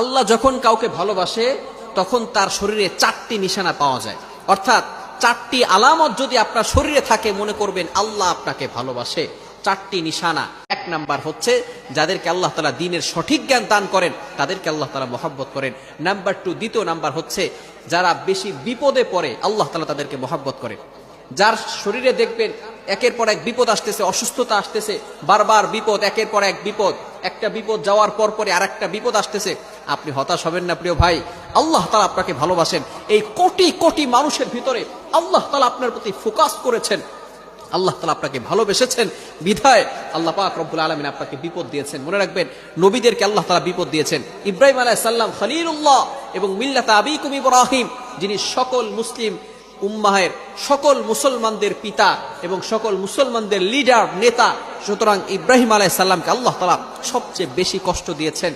আল্লাহ যখন কাউকে ভালোবাসে তখন তার শরীরে 4টি নিশানা পাওয়া যায়, অর্থাৎ 4টি আলামত যদি আপনার শরীরে থাকে মনে করবেন আল্লাহ আপনাকে ভালোবাসে। 4টি নিশানা। 1 নাম্বার হচ্ছে যাদেরকে আল্লাহ তাআলা দ্বীনের সঠিক জ্ঞান দান করেন তাদেরকে আল্লাহ তাআলা মহব্বত করেন। নাম্বার 2, দ্বিতীয় নাম্বার হচ্ছে যারা বেশি বিপদে পড়ে আল্লাহ তাআলা তাদেরকে মহব্বত করেন। যার শরীরে দেখবেন একের পর এক বিপদ আসতেছে, অসুস্থতা আসতেছে, বারবার বিপদ, একের পর এক বিপদ, একটা বিপদ যাওয়ার পর পরে আরেকটা বিপদ আসতেছে, আপনি হতাশ হবেন না প্রিয় ভাই। আল্লাহ তাআলা আপনাকে ভালোবাসেন। এই কোটি কোটি মানুষের ভিতরে আল্লাহ তাআলা আপনার প্রতি ফোকাস করেছেন, আল্লাহ তাআলা আপনাকে ভালোবেসেছেন বিধায় আল্লাহ পাক রব্বুল আলামিন আপনাকে বিপদ দিয়েছেন। মনে রাখবেন নবীদেরকে আল্লাহ তাআলা বিপদ দিয়েছেন। ইব্রাহিম আলাইহিস সালাম খলিলুল্লাহ এবং মিল্লাত আবিকুম ইব্রাহিম, যিনি সকল মুসলিম উম্মাহের সকল মুসলমানদের পিতা এবং সকল মুসলমানদের লিডার নেতা, সুতরাং ইব্রাহিম আলাইহিস সালামকে আল্লাহ তাআলা সবচেয়ে বেশি কষ্ট দিয়েছেন।